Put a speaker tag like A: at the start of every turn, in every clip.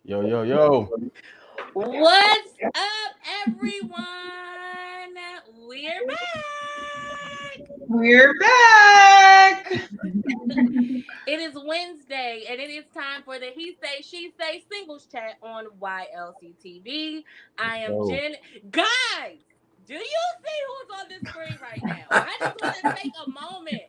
A: Yo, yo, yo.
B: What's up, everyone? We're back.
C: We're back.
B: It is Wednesday, and it is time for the He Say, She Say Singles Chat on YLCTV. I am
A: Yo.
B: Jen. Guys, do you see who's on the screen right now? I just want to take a moment.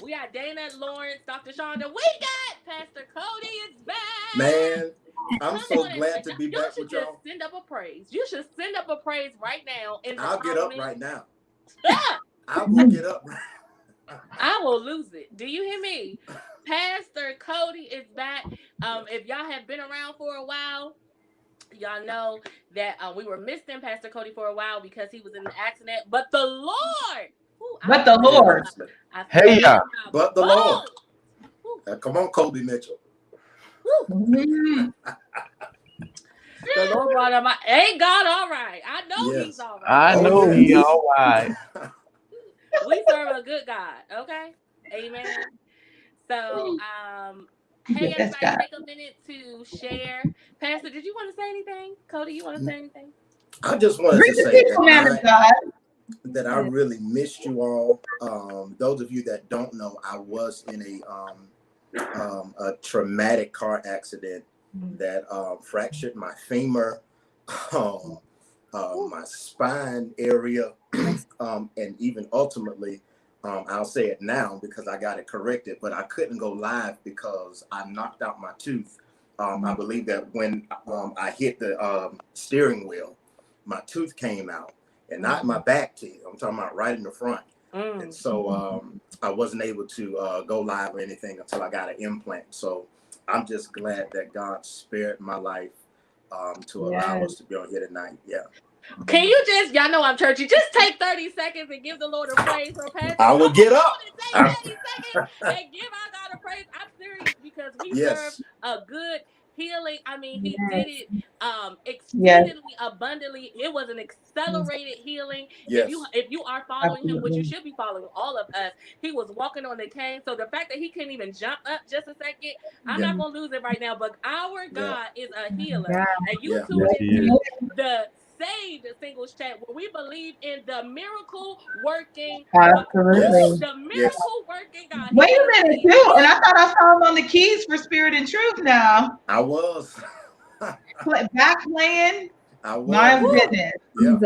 B: We got Dana, Lawrence, Dr. Shonda. We got Pastor Cody is back.
D: Man, I'm
B: Come
D: so
B: on
D: glad to be
B: y'all
D: back
B: should
D: with
B: just
D: y'all.
B: send up a praise. You should send up a praise right now in the
D: I'll get up
B: comments.
D: right now.
B: Ah!
D: I will get up.
B: I will lose it. Do you hear me? Pastor Cody is back. If y'all have been around for a while, y'all know that we were missing Pastor Cody for a while because he was in an accident. But the Lord,
C: But the Lord.
B: I feel
A: Hey,
B: it
A: ya.
B: in my
D: But the Lord.
B: bones.
D: Come on, Kobe Mitchell.
C: Mhm.
B: The Lord brought him out. Ain't God all right? I know
D: Yes.
B: He's all right.
A: I
D: Oh,
A: know he
D: yes.
A: all right.
B: We serve a good God. Okay, Amen. So, hey,
C: Yes,
B: everybody,
C: God.
B: take a minute to share. Pastor, did you want to say anything? Cody, you want to say anything?
D: I just wanted
C: Greet
D: to
C: the
D: say
C: people, man of
D: that I really missed you all. Those of you that don't know, I was in a traumatic car accident that fractured my femur, my spine area, and even ultimately, I'll say it now because I got it corrected, but I couldn't go live because I knocked out my tooth. I believe that when I hit the steering wheel, my tooth came out, and not my back teeth. I'm talking about right in the front. And so I wasn't able to go live or anything until I got an implant. So I'm just glad that God spared my life to allow us to be on here tonight. Yeah.
B: Can you just, y'all know I'm churchy, just take 30 seconds and give the Lord a praise for Pastor?
D: I will get up.
B: Take 30 seconds and give our God a praise. I'm serious because we serve
D: Yes.
B: a good healing. I mean, He did it
C: Yes.
B: exceedingly abundantly. It was an accelerated healing.
D: Yes.
B: If you are following Him, which you should be following all of us, He was walking on the cane. So the fact that He couldn't even jump up just a second, I'm
D: Yeah.
B: not gonna lose it right now. But our God is a healer, and you
D: Yeah.
B: tuned
A: Yes, he
B: into
A: is.
B: the Saved Singles Chat, where we believe in the miracle working God.
D: Yes.
C: Absolutely.
B: The
D: Yes.
B: miracle working God. He
C: Wait a
B: is
C: minute,
B: the
C: too. And I
B: healer.
C: thought I saw him on the keys for Spirit and Truth now.
D: I was.
C: Back playing.
D: I
C: My
D: was.
B: Woo!
C: goodness.
D: Yeah.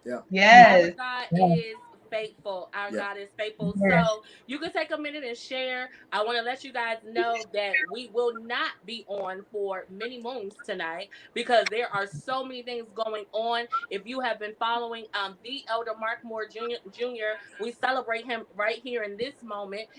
D: Yeah.
B: Our
C: Yes.
B: God is faithful. Our
D: Yeah.
B: God is faithful. So you can take a minute and share. I want to let you guys know that we will not be on for many moons tonight because there are so many things going on. If you have been following the Elder Mark Moore Jr., we celebrate him right here in this moment.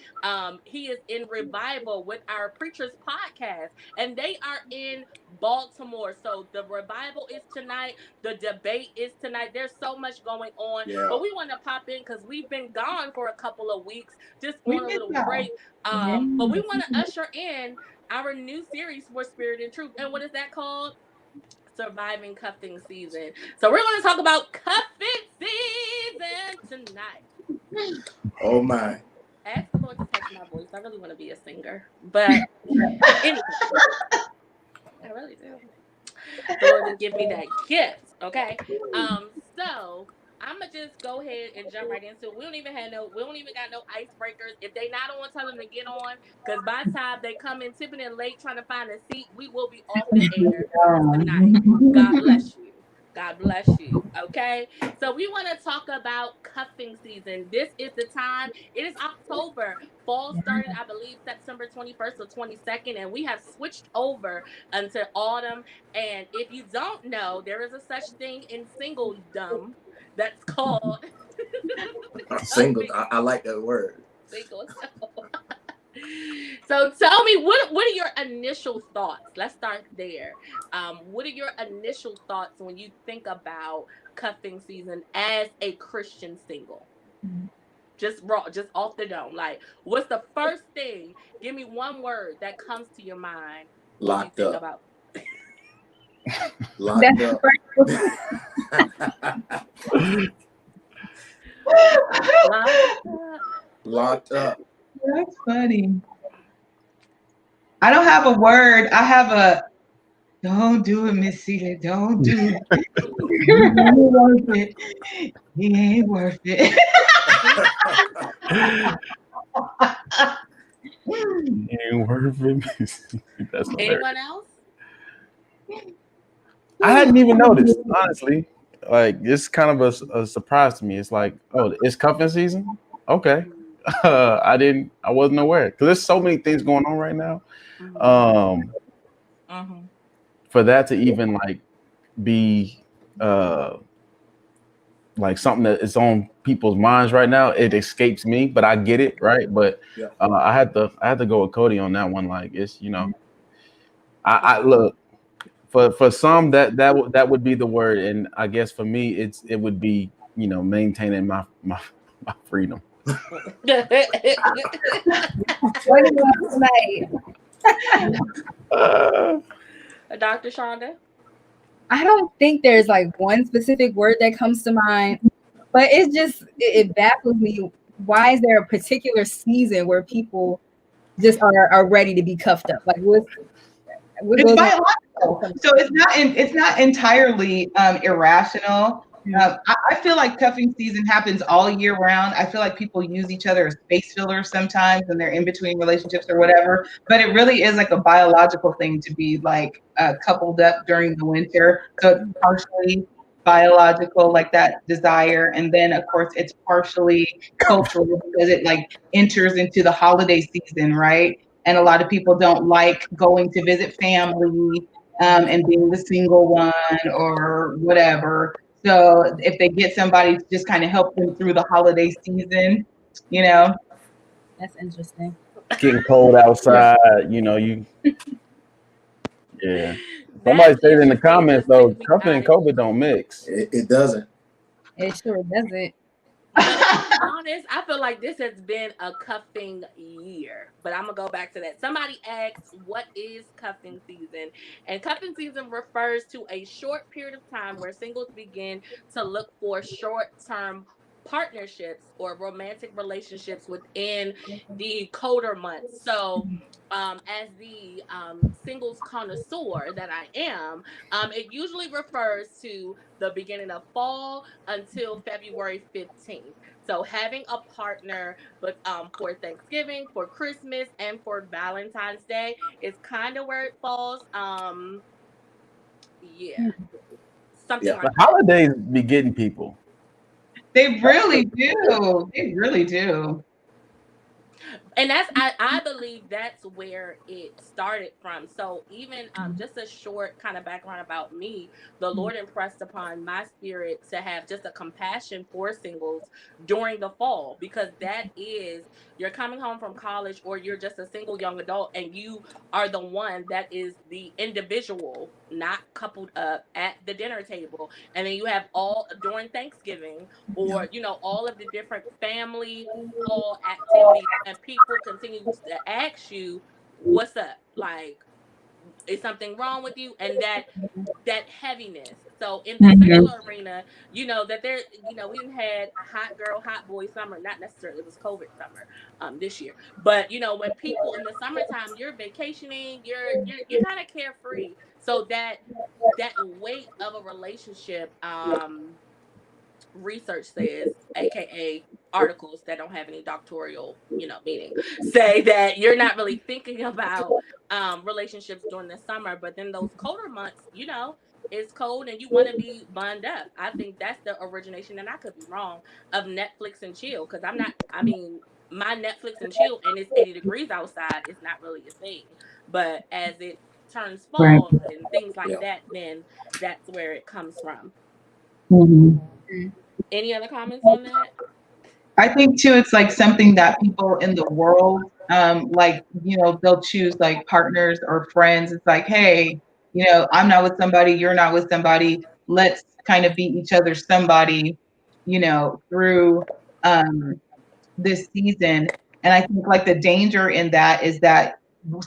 B: He is in revival with our Preachers podcast, and they are in Baltimore. So the revival is tonight. The debate is tonight. There's so much going on,
D: Yeah.
B: but we want to pop in because we've been gone for a couple of weeks, just
C: We
B: on a
C: did
B: little
C: that.
B: break. But we want to usher in our new series for Spirit and Truth. And what is that called? Surviving Cuffing Season. So we're going to talk about cuffing season tonight.
D: Oh my.
B: Ask the Lord to touch my voice. I really want to be a singer, but anyway, I really do. The Lord didn't give me that gift. Okay. So I'ma just go ahead and jump right into it. We don't even got no icebreakers. If they not on, tell them to get on. Cause by the time they come in tipping in late trying to find a seat, we will be off the air tonight. God bless you. God bless you. Okay. So we want to talk about cuffing season. This is the time. It is October. Fall started, I believe, September 21st or 22nd, and we have switched over until autumn. And if you don't know, there is a such thing in singledom that's called
D: Single.
B: cuffing
D: I like that word.
B: single. So tell me, what are your initial thoughts? Let's start there. What are your initial thoughts when you think about cuffing season as a Christian single? Just raw, just off the dome. Like, what's the first thing? Give me one word that comes to your mind when you
D: Locked
B: think
D: up.
B: about
D: Locked up.
B: locked up.
D: Locked up.
C: That's funny. I don't have a word. I have a Don't do it, Miss Celia. Don't do it. He ain't worth it. He ain't worth it.
A: Ain't worth it. That's hilarious.
B: Anyone else?
A: I hadn't even noticed, honestly. Like it's kind of a surprise to me. It's like, oh, it's cuffing season. Okay, I wasn't aware because there's so many things going on right now. Um, for that to even like be like something that is on people's minds right now, it escapes me. But I get it, right? But I had to go with Cody on that one. Like it's I look. For some that would be the word, and I guess for me it would be maintaining my freedom.
B: Dr. Shonda?
E: I don't think there's like one specific word that comes to mind, but it's just it baffles me. Why is there a particular season where people just are ready to be cuffed up? Like
C: it's biological, so it's not entirely irrational. I feel like cuffing season happens all year round. I feel like people use each other as space fillers sometimes when they're in between relationships or whatever. But it really is like a biological thing to be like coupled up during the winter. So it's partially biological, like that desire, and then of course it's partially cultural because it like enters into the holiday season, right? And a lot of people don't like going to visit family and being the single one or whatever. So if they get somebody to just kind of help them through the holiday season,
E: That's interesting.
A: Getting cold outside, you. Yeah. Somebody said in the comments though, cuffing and COVID don't mix.
D: It doesn't.
E: It sure doesn't.
B: But to be honest, I feel like this has been a cuffing year. But I'm gonna go back to that. Somebody asked, "What is cuffing season?" And cuffing season refers to a short period of time where singles begin to look for short-term partnerships or romantic relationships within the colder months. So as the singles connoisseur that I am, it usually refers to the beginning of fall until February 15th. So having a partner, but for Thanksgiving, for Christmas, and for Valentine's Day is kind of where it falls. Yeah, something like
A: The
B: that.
A: holidays be getting people.
C: They really do. They really do.
B: And I believe that's where it started from. So even just a short kind of background about me, the Lord impressed upon my spirit to have just a compassion for singles during the fall, because that is, you're coming home from college or you're just a single young adult and you are the one that is the individual not coupled up at the dinner table, and then you have all during Thanksgiving or all of the different family fall activities, and people continue to ask you, "What's up? Like, is something wrong with you?" And that heaviness. So in the single arena, that there, we didn't had hot girl, hot boy summer. Not necessarily, it was COVID summer this year, but when people in the summertime, you're vacationing, you're kind of carefree. So that weight of a relationship, research says, aka articles that don't have any doctoral meaning, say that you're not really thinking about relationships during the summer, but then those colder months, it's cold and you want to be bunned up. I think that's the origination, and I could be wrong, of Netflix and chill, because my Netflix and chill and it's 80 degrees outside is not really a thing, but as it turns
C: Right.
B: fall and things like that, then that's where it comes from. Any other comments on that?
C: I think too, it's like something that people in the world, like, they'll choose like partners or friends. It's like, hey, I'm not with somebody, you're not with somebody. Let's kind of be each other's somebody, through this season. And I think like the danger in that is that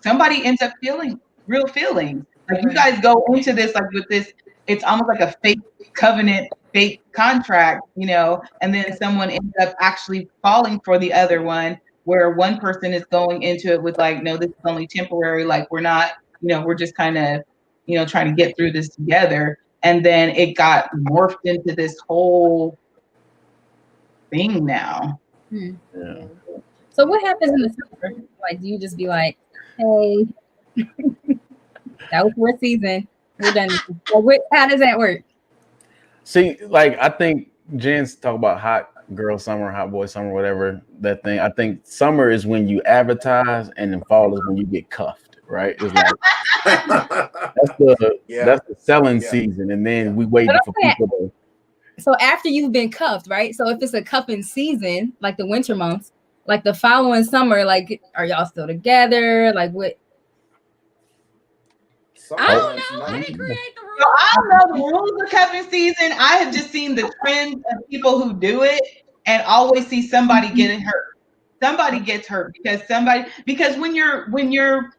C: somebody ends up feeling real feelings. Like you guys go into this like with this, it's almost like a fake covenant, fake contract, and then someone ends up actually falling for the other one, where one person is going into it with like, no, this is only temporary. Like we're not, we're just kind of trying to get through this together. And then it got morphed into this whole thing now.
E: Yeah.
A: Yeah.
E: So what happens in the summer? Like, do you just be like, hey, that was for a season, we're done? How does that work?
A: See, like I think Jen's talk about hot girl summer, hot boy summer, whatever that thing. I think summer is when you advertise, and then fall is when you get cuffed. Right? It's like that's the selling season, and then we waiting for people to.
E: So after you've been cuffed, right? So if it's a cuffing season, like the winter months, like the following summer, like are y'all still together? Like what?
B: I don't know. I didn't create the rules.
C: So I don't know the rules of cuffing season. I have just seen the trends of people who do it, and always see somebody getting hurt. Somebody gets hurt because when you're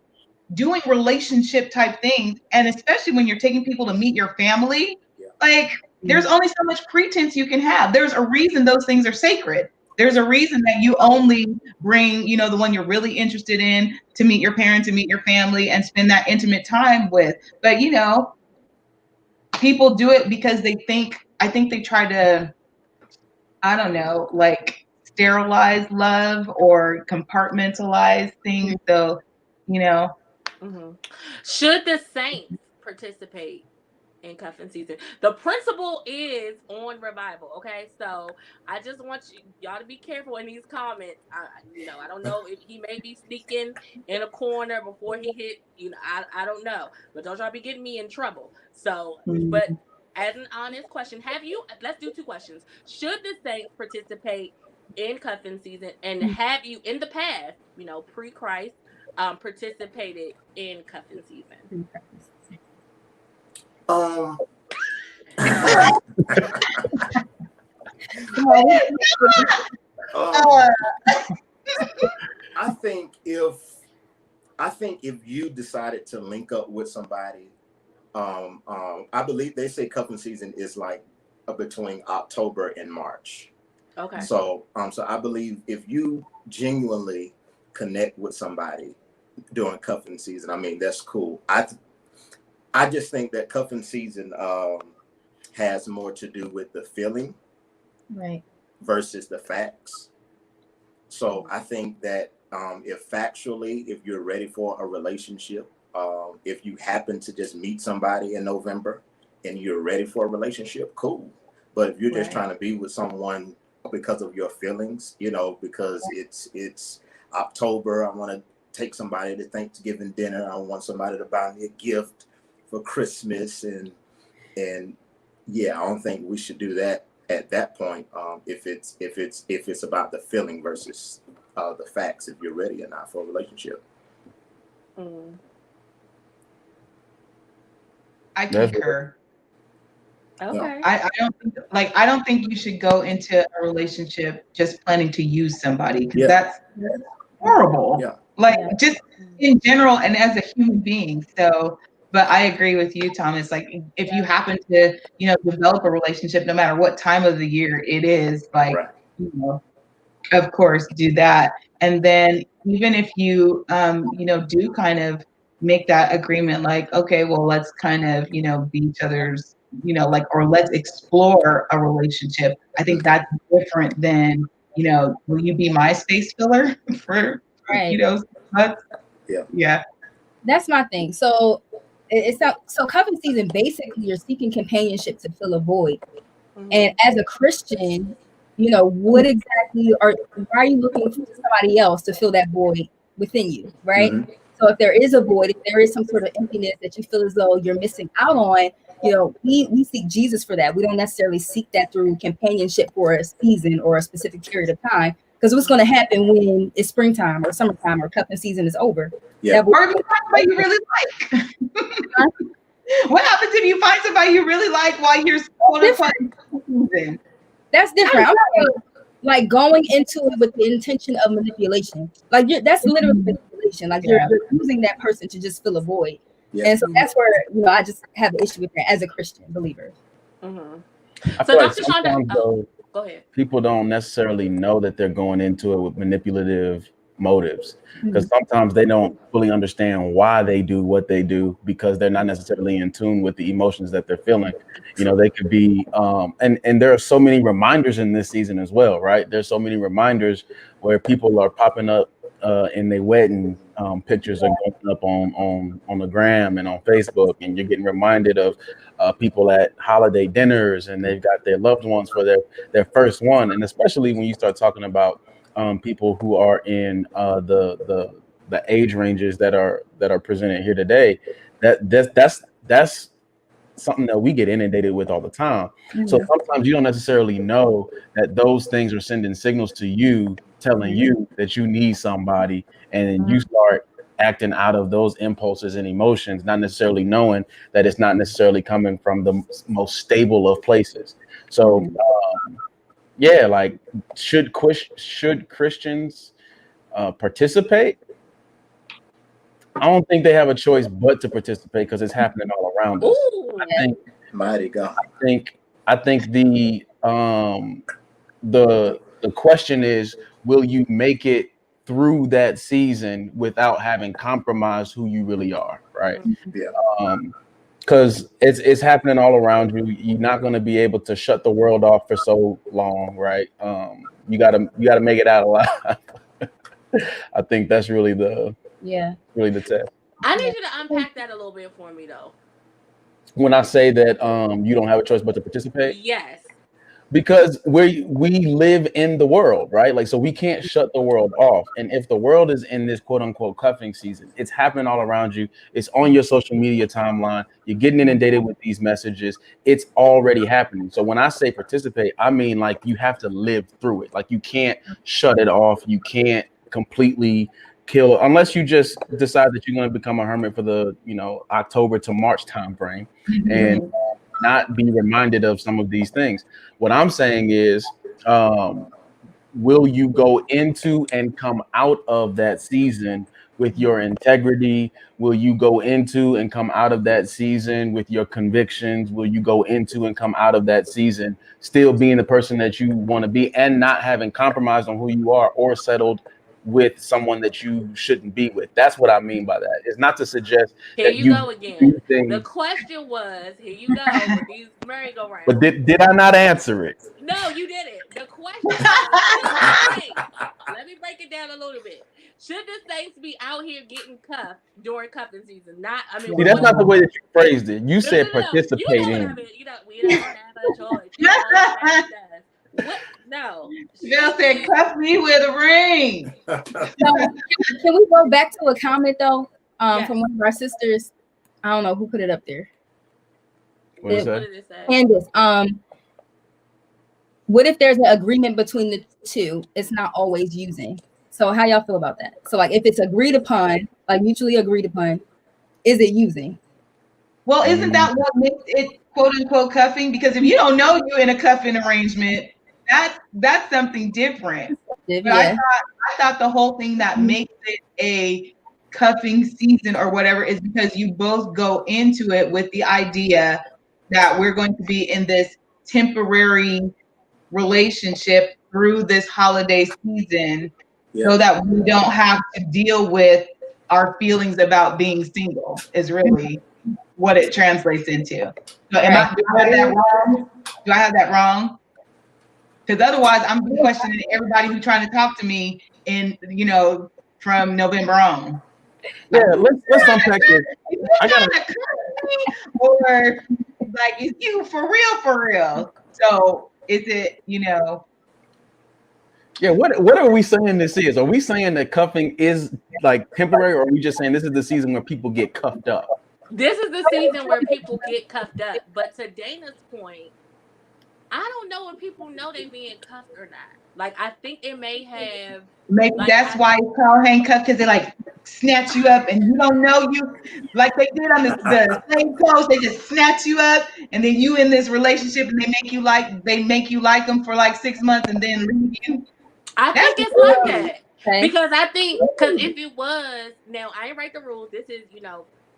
C: doing relationship type things, and especially when you're taking people to meet your family, like there's only so much pretense you can have. There's a reason those things are sacred. There's a reason that you only bring, the one you're really interested in to meet your parents and meet your family and spend that intimate time with. But, people do it because I think they try to, I don't know, like sterilize love or compartmentalize things. So,
B: Mm-hmm. Should the Saints participate in cuffing season? The principle is on revival. Okay, so I just want y'all to be careful in these comments. I don't know if he may be sneaking in a corner before he hit. I don't know, but don't y'all be getting me in trouble. So, but as an honest question, let's do 2 questions. Should the Saints participate in cuffing season, and have you in the past, pre-Christ, participated in cuffing season?
D: I think if you decided to link up with somebody, I believe they say cuffing season is like between October and March.
B: Okay.
D: So I believe if you genuinely connect with somebody during cuffing season, I mean, that's cool. I just think that cuffing season has more to do with the feeling,
E: right,
D: versus the facts. So I think that if you're ready for a relationship, if you happen to just meet somebody in November and you're ready for a relationship, cool. But if you're just trying to be with someone because of your feelings, because it's October, I want to take somebody to Thanksgiving dinner, I want somebody to buy me a gift for Christmas, and I don't think we should do that at that point. If it's about the feeling versus the facts, if you're ready or not for a relationship.
C: I concur.
B: Okay.
C: I don't think you should go into a relationship just planning to use somebody, because that's horrible. Just in general and as a human being. So, but I agree with you, Thomas. Like if you happen to, develop a relationship, no matter what time of the year it is, of course, do that. And then even if you, do kind of make that agreement, like, okay, well, let's kind of, be each other's, or let's explore a relationship. I think that's different than, will you be my space filler for, months? Yeah.
E: That's my thing. So it's not, so cuffing season, basically you're seeking companionship to fill a void. And as a Christian, what exactly why are you looking for somebody else to fill that void within you, right? So if there is a void, if there is some sort of emptiness that you feel as though you're missing out on, we seek Jesus for that. We don't necessarily seek that through companionship for a season or a specific period of time, because what's going to happen when it's springtime or summertime or cuffing season is over?
C: Or if you find somebody you really like. What happens if you find somebody you really like while you're season?
E: That's different. I'm not like going into it with the intention of manipulation. Like that's literally manipulation. Like you're using that person to just fill a void. And so that's where I just have an issue with that as a Christian believer.
A: I feel like sometimes though,
B: go ahead.
A: People don't necessarily know that they're going into it with manipulative motives, because sometimes they don't fully understand why they do what they do because they're not necessarily in tune with the emotions that they're feeling. You know, they could be and there are so many reminders in this season as well, right? There's so many reminders where people are popping up in their wedding pictures are going up on the gram and on Facebook, and you're getting reminded of people at holiday dinners, and they've got their loved ones for their first one. And especially when you start talking about people who are in the age ranges that are presented here today, that's something that we get inundated with all the time. So sometimes you don't necessarily know that those things are sending signals to you, telling you that you need somebody, and you start acting out of those impulses and emotions, not necessarily knowing that it's not necessarily coming from the most stable of places. So yeah, like should Christians participate? I don't think they have a choice but to participate because it's happening all around us.
B: Ooh,
A: I think,
D: mighty God.
A: I think the question is, will you make it through that season without having compromised who you really are, right?
D: Yeah.
A: Because it's happening all around you. You're not going to be able to shut the world off for so long, right? You gotta make it out alive. I think that's really the test.
B: I need you to unpack that a little bit for me, though.
A: When I say that you don't have a choice but to participate,
B: Yes,
A: because we live in the world, right? Like, so we can't shut the world off. And if the world is in this quote unquote cuffing season, it's happening all around you. It's on your social media timeline. You're getting inundated with these messages. It's already happening. So when I say participate, I mean like you have to live through it. Like you can't shut it off. You can't completely kill unless you just decide that you're going to become a hermit for the October to March time frame and not be reminded of some of these things. What I'm saying is, will you go into and come out of that season with your integrity? Will you go into and come out of that season with your convictions? Will you go into and come out of that season still being the person that you want to be and not having compromised on who you are or settled with someone that you shouldn't be with? That's what I mean by that. It's not to suggest
B: here
A: that
B: you
A: you
B: go
A: do
B: again.
A: things.
B: The question was, here you go with these merry-go-rounds.
A: But did I not answer it?
B: No, you didn't. The question was, should the Saints, let me break it down a little bit. Should the Saints be out here getting cuffed during cuffing season?
A: See, that's not the way that you phrased it. You said
B: No.
A: participate
B: You know what
A: in.
B: I mean. We don't have a choice. What? No.
C: Bill said, "Cuff me with a ring."
E: So, can we go back to a comment though?
B: Yes.
E: From one of our sisters. I don't know who put it up there.
A: What did
B: it say?
E: Candace. What if there's an agreement between the two? It's not always using. So how y'all feel about that? So like if it's agreed upon, like mutually agreed upon, is it using?
C: Well, isn't that what makes it quote unquote cuffing? Because if you don't know you're in a cuffing arrangement, that's something different. But I thought the whole thing that makes it a cuffing season or whatever is because you both go into it with the idea that we're going to be in this temporary relationship through this holiday season so that we don't have to deal with our feelings about being single is really what it translates into. So do I have that wrong? Do I have that wrong? Because otherwise I'm questioning everybody who's trying to talk to me from November on.
A: Yeah, let's unpack this.
C: Or like, is you for real? So is it,
A: Yeah, what are we saying this is? Are we saying that cuffing is like temporary, or are we just saying this is the season where people get cuffed up?
B: This is the season where people get cuffed up. But to Dana's point, I don't know if people know they being cuffed or not. Like, I think it may have.
C: Maybe that's why it's called handcuffed, because they like snatch you up and you don't know you, like they did on the same coast. They just snatch you up and then you in this relationship and they make you like them for like 6 months and then leave you.
B: I think it's like that. Okay. Because if it was, now I ain't write the rules. This is,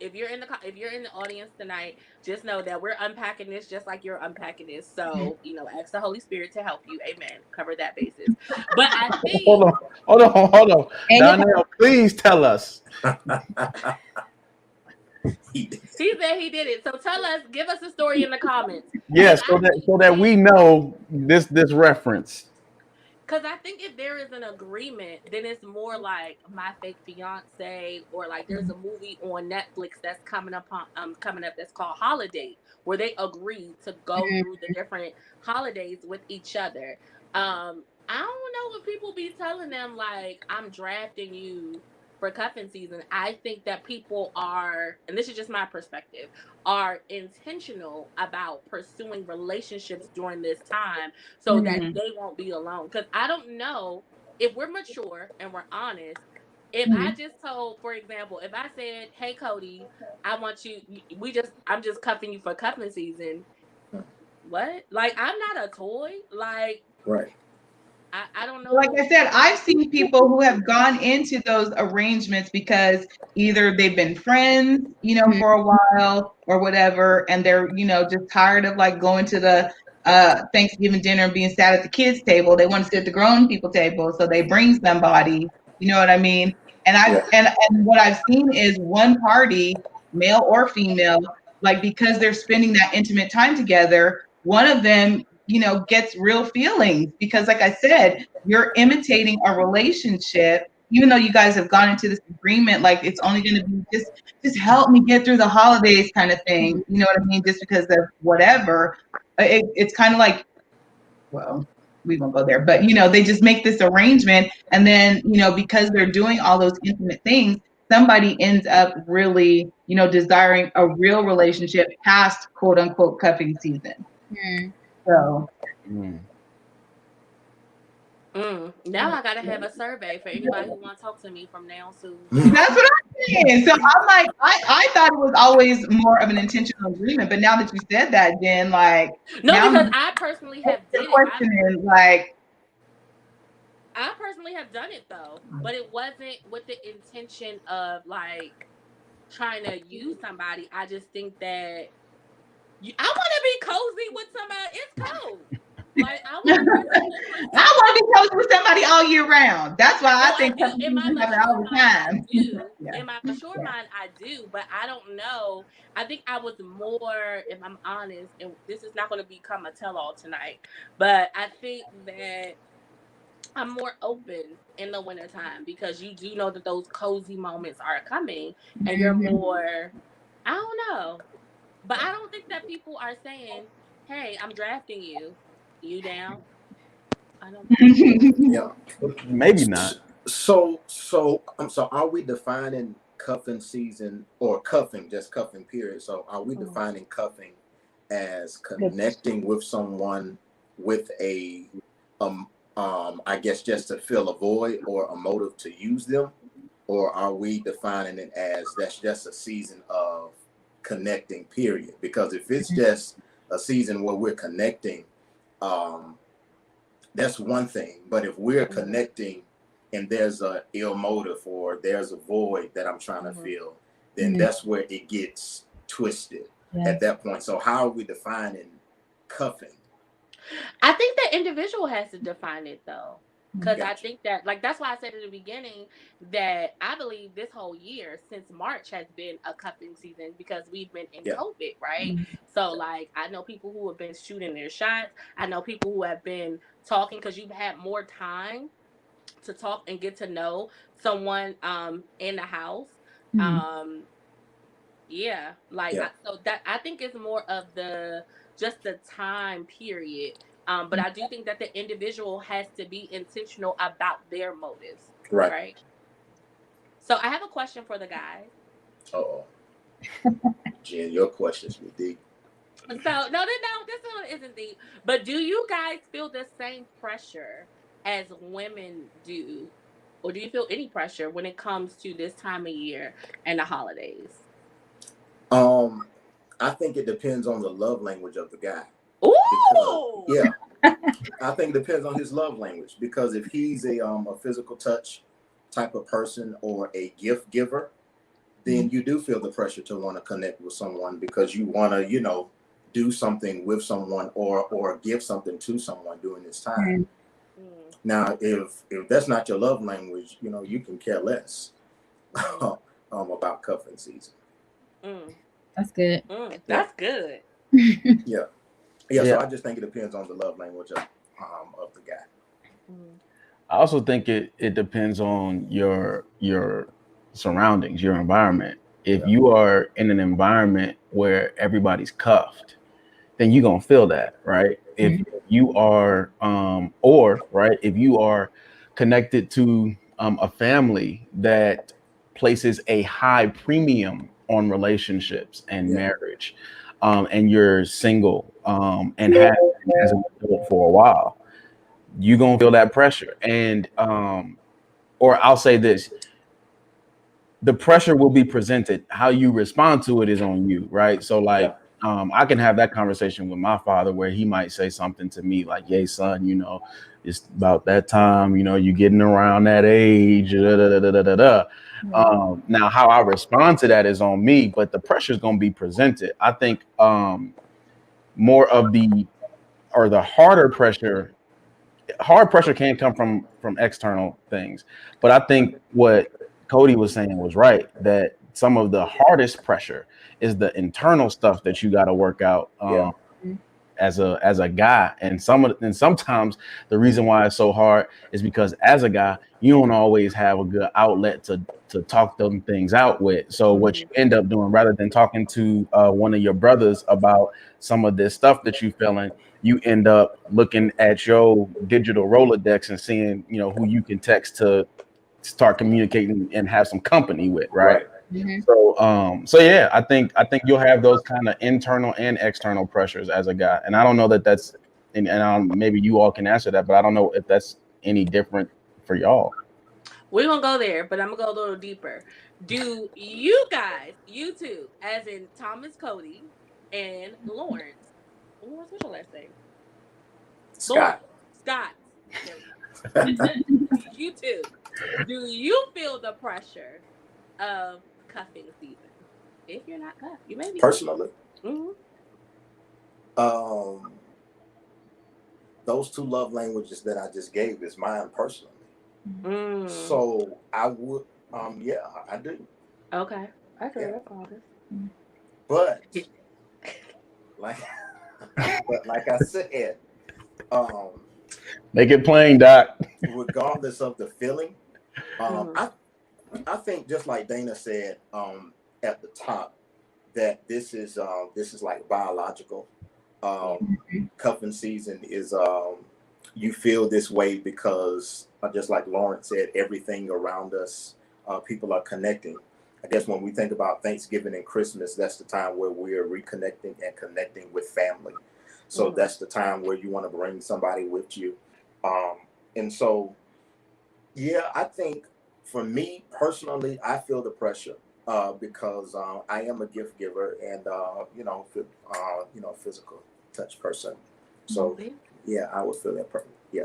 B: if you're in the audience tonight, just know that we're unpacking this just like you're unpacking this. So, ask the Holy Spirit to help you. Amen. Cover that basis. But I think
A: Hold on.
E: And
A: Donnell, please tell us.
D: He did.
B: He said he did it. So tell us, give us a story in the comments.
A: Yes, so that we know this reference.
B: Because I think if there is an agreement, then it's more like My Fake Fiance, or like there's a movie on Netflix that's coming up that's called Holiday, where they agree to go through the different holidays with each other. I don't know if people be telling them like I'm drafting you for cuffing season. I think that people are, and this is just my perspective, are intentional about pursuing relationships during this time so that they won't be alone. Because I don't know, if we're mature and we're honest, if I just told, for example, if I said, "Hey Cody, I want you, I'm just cuffing you for cuffing season." What? Like, I'm not a toy. Like,
D: Right.
B: I don't know.
C: Like I said, I've seen people who have gone into those arrangements because either they've been friends, for a while or whatever, and they're, just tired of like going to the Thanksgiving dinner and being sat at the kids' table. They want to sit at the grown people table, so they bring somebody. You know what I mean? And and what I've seen is one party, male or female, like because they're spending that intimate time together, one of them gets real feelings because, like I said, you're imitating a relationship, even though you guys have gone into this agreement, like it's only going to be just help me get through the holidays kind of thing. You know what I mean? Just because of whatever. It's kind of like, well, we won't go there, but they just make this arrangement. And then, because they're doing all those intimate things, somebody ends up really, desiring a real relationship past quote unquote cuffing season. So
B: now I gotta have a survey for anybody who wants to talk to me from now to.
C: That's what I'm saying. So I'm like, I thought it was always more of an intentional agreement, but now that you said that, Jen, like,
B: no,
C: now
B: because I personally have did
C: it.
B: I personally have done it though, but it wasn't with the intention of like trying to use somebody. I just think that I want to be cozy with somebody. It's cold. Like I want
C: to be close with somebody all year round. That's why I think
B: in my mature mind, I do. In my mature mind, I do, but I don't know. I think I was more, if I'm honest, and this is not going to become a tell-all tonight, but I think that I'm more open in the wintertime because you do know that those cozy moments are coming, and you're more. I don't know. But I don't think that people are saying, "Hey, I'm drafting you. You down?" I don't think.
D: Yeah.
A: Maybe not.
D: So are we defining cuffing season or cuffing, just cuffing period? So are we defining cuffing as connecting with someone with a I guess just to fill a void or a motive to use them? Or are we defining it as that's just a season of connecting period? Because if it's just a season where we're connecting, that's one thing. But if we're connecting and there's a ill motive or there's a void that I'm trying to fill, then that's where it gets twisted at that point. So how are we defining cuffing?
B: I think the individual has to define it though. Because I think that, like, that's why I said in the beginning that I believe this whole year since March has been a cuffing season because we've been in COVID, right? So, like, I know people who have been shooting their shots. I know people who have been talking because you've had more time to talk and get to know someone in the house. So that I think it's more of just the time period. But I do think that the individual has to be intentional about their motives. Right. So I have a question for the guys.
D: Oh, Jen, your questions be deep.
B: So no, this one isn't deep. But do you guys feel the same pressure as women do, or do you feel any pressure when it comes to this time of year and the holidays?
D: I think it depends on the love language of the guy.
B: Ooh!
D: I think it depends on his love language, because if he's a physical touch type of person or a gift giver, then you do feel the pressure to want to connect with someone because you want to, do something with someone or give something to someone during this time. Now, if that's not your love language, you can care less about cuffing season.
E: That's good.
B: That's good.
D: Yeah. So I just think it depends on the love language of the guy.
A: I also think it depends on your surroundings, your environment. If you are in an environment where everybody's cuffed, then you're gonna feel that, right? If you are if you are connected to a family that places a high premium on relationships and marriage, and you're single, and hasn't been for a while, you're gonna feel that pressure. And or I'll say this, the pressure will be presented. How you respond to it is on you, right? So like I can have that conversation with my father where he might say something to me like, "Yay, son, it's about that time, you're getting around that age." Now how I respond to that is on me, but the pressure is going to be presented. I think more of the harder pressure. Hard pressure can come from external things, but I think what Cody was saying was right, that some of the hardest pressure is the internal stuff that you got to work out as a guy. And sometimes the reason why it's so hard is because as a guy, you don't always have a good outlet to talk them things out with. So what you end up doing, rather than talking to one of your brothers about some of this stuff that you feeling, you end up looking at your digital Rolodex and seeing, who you can text to start communicating and have some company with, right? So yeah, I think you'll have those kind of internal and external pressures as a guy, and I don't know that that's, and maybe you all can answer that, but I don't know if that's any different for y'all.
B: We're gonna go there, but I'm gonna go a little deeper. Do you guys, you two, as in Thomas, Cody, and Lawrence, what's your last name?
D: Scott.
B: There we go. You two, do you feel the pressure of cuffing season? If you're not cuffed, you may be.
D: Personally, those two love languages that I just gave is mine personally. So I would, I do.
B: Okay, I feel that's all this.
D: But like I said,
A: make it plain, Doc.
D: Regardless of the feeling, I think just like Dana said at the top, that this is like biological. Cuffing season is you feel this way because just like Lawrence said, everything around us, people are connecting. I guess when we think about Thanksgiving and Christmas, that's the time where we're reconnecting and connecting with family. So that's the time where you want to bring somebody with you. And so, I think for me personally, I feel the pressure because I am a gift giver and, physical touch person. So, I would feel that pressure. Yeah.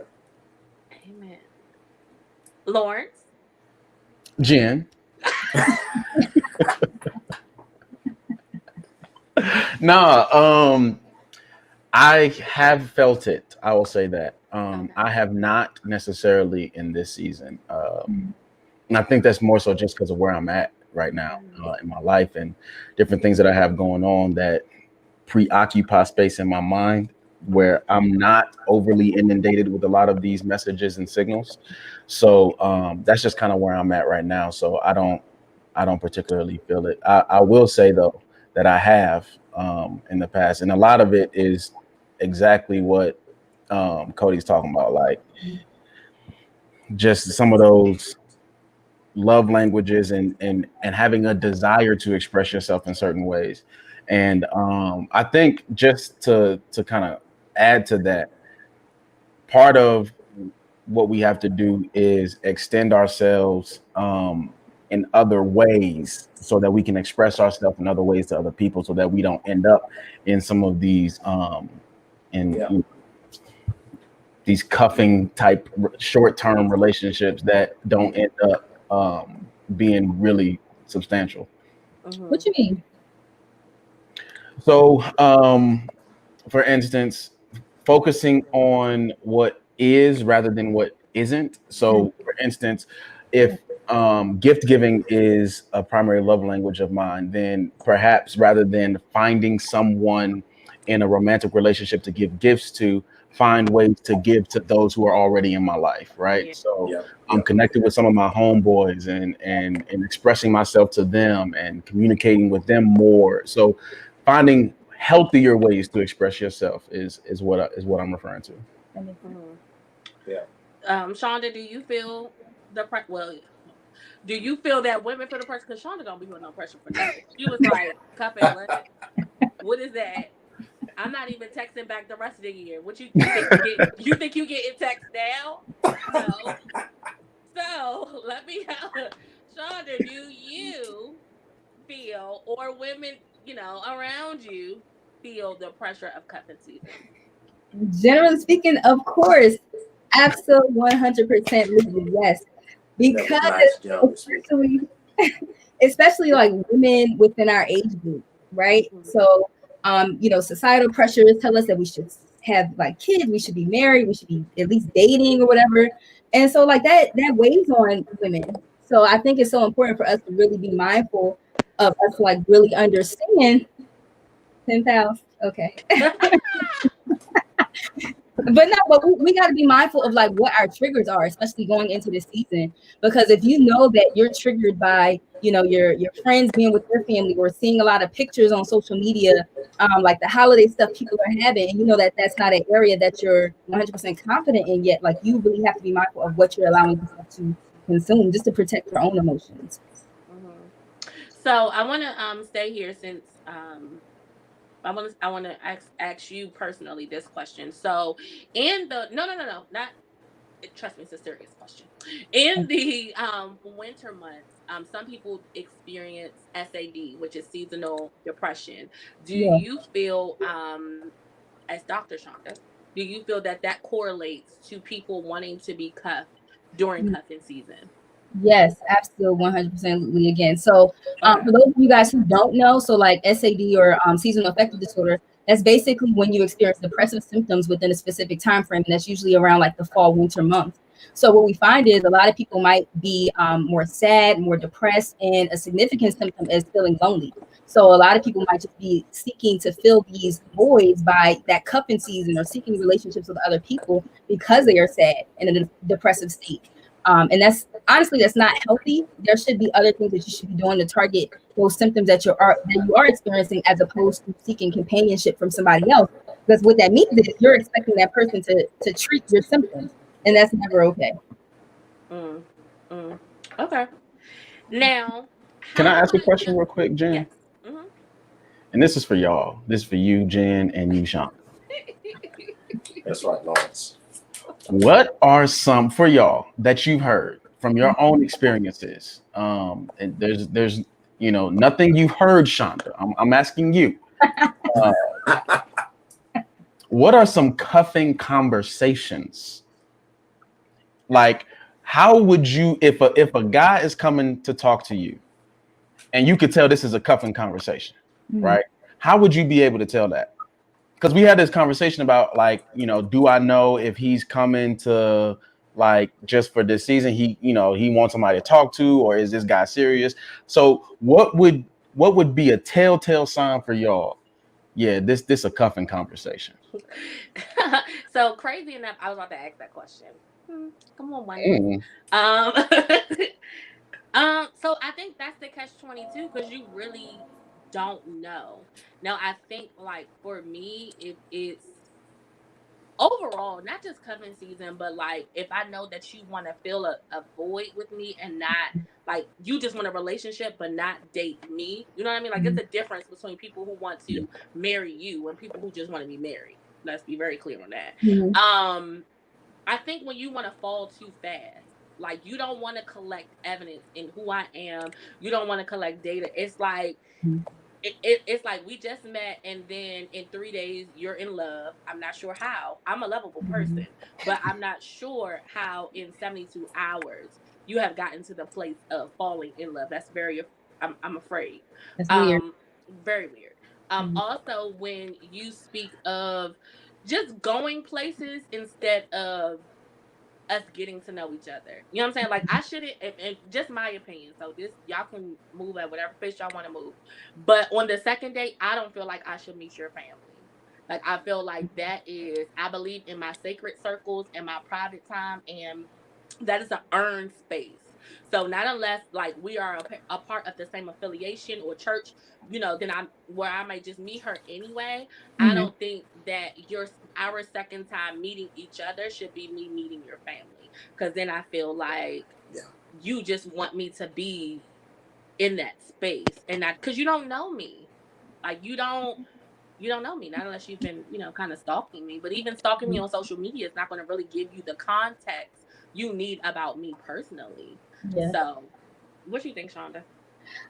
B: Amen. Lawrence?
A: Jen? Nah, I have felt it. I will say that. I have not necessarily in this season. And I think that's more so just because of where I'm at right now in my life and different things that I have going on that preoccupy space in my mind where I'm not overly inundated with a lot of these messages and signals. So that's just kind of where I'm at right now. So I don't particularly feel it. I will say though that I have in the past, and a lot of it is exactly what Cody's talking about, like just some of those love languages and having a desire to express yourself in certain ways. And I think just to kind of add to that, part of what we have to do is extend ourselves in other ways so that we can express ourselves in other ways to other people so that we don't end up in some of these these cuffing type short-term relationships that don't end up being really substantial.
E: What you mean?
A: So for instance, focusing on what is rather than what isn't. So, for instance, if gift giving is a primary love language of mine, then perhaps rather than finding someone in a romantic relationship to give gifts to, find ways to give to those who are already in my life, right?
B: Yeah.
A: So I'm connected with some of my homeboys and expressing myself to them and communicating with them more. So finding healthier ways to express yourself is what I'm referring to.
D: Yeah.
B: Shonda, do you feel do you feel that women feel the pressure? Because Shonda don't be feeling no pressure for nothing. She was like, cupping what? What is that? I'm not even texting back the rest of the year. What you think you think you getting text now? No. So let me Shonda, do you feel or women, around you feel the pressure of cuffing season?
E: Generally speaking, of course, absolutely 100% yes. Because
D: Nice, generally speaking.
E: especially like women within our age group, right? So, societal pressures tell us that we should have like kids, we should be married, we should be at least dating or whatever. And so like that weighs on women. So I think it's so important for us to really be mindful of us like really understand 10,000. Okay. But we got to be mindful of like what our triggers are, especially going into this season. Because if you know that you're triggered by, your friends being with their family or seeing a lot of pictures on social media, like the holiday stuff people are having, and you know that that's not an area that you're 100% confident in yet, like you really have to be mindful of what you're allowing yourself to consume just to protect your own emotions.
B: So I want to stay here since I want to ask you personally this question. So in the no, not trust me, it's a serious question. In the winter months, some people experience SAD, which is seasonal depression. Do you feel as Dr. Shonda, do you feel that correlates to people wanting to be cuffed during cuffing season?
E: Yes, absolutely, 100% again. So, for those of you guys who don't know, so like SAD or seasonal affective disorder, that's basically when you experience depressive symptoms within a specific time frame, and that's usually around like the fall, winter months. So what we find is a lot of people might be more sad, more depressed, and a significant symptom is feeling lonely. So a lot of people might just be seeking to fill these voids by that cuffing season or seeking relationships with other people because they are sad in a depressive state. And that's honestly, that's not healthy. There should be other things that you should be doing to target those symptoms that you are experiencing, as opposed to seeking companionship from somebody else. Because what that means is you're expecting that person to treat your symptoms, and that's never okay.
B: Okay. Now,
A: Can I
B: how
A: ask a
B: might
A: question real quick, Jen?
B: yes.
A: And this is for y'all. This is for you, Jen, and you, Sean.
D: That's right, Lawrence.
A: What are some for y'all that you've heard from your own experiences? And there's nothing you've heard, Shonda. I'm asking you. What are some cuffing conversations? Like, how would you, if a guy is coming to talk to you, and you could tell this is a cuffing conversation, right? How would you be able to tell that? Because we had this conversation about like, do I know if he's coming to like just for this season, he wants somebody to talk to, or is this guy serious? So what would be a telltale sign for y'all? Yeah, this a cuffing conversation.
B: So crazy enough, I was about to ask that question. Come on, Wendy. Um, so I think that's the catch-22 because you really don't know. Now I think like for me, if it's overall, not just cuffing season, but like if I know that you want to fill a void with me and not like you just want a relationship but not date me, you know what I mean? Like it's a difference between people who want to marry you and people who just want to be married. Let's be very clear on that. I think when you want to fall too fast, like you don't want to collect evidence in who I am, you don't want to collect data. It's like it's like we just met and then in 3 days you're in love. I'm not sure how. I'm a lovable person, but I'm not sure how in 72 hours you have gotten to the place of falling in love. That's very I'm afraid.
E: That's weird.
B: Very weird. Also when you speak of just going places instead of us getting to know each other. You know what I'm saying? Like I shouldn't, and just my opinion. So this, y'all can move at whatever pace y'all want to move. But on the second date, I don't feel like I should meet your family. Like I feel like that is, I believe in my sacred circles and my private time, and that is an earned space. So not unless like we are a part of the same affiliation or church, then I'm where I might just meet her anyway. I don't think that our second time meeting each other should be me meeting your family, because then I feel like you just want me to be in that space, and not because you don't know me. Like you don't know me, not unless you've been, kind of stalking me. But even stalking me on social media is not going to really give you the context you need about me personally. Yeah. So, what do you think, Shonda?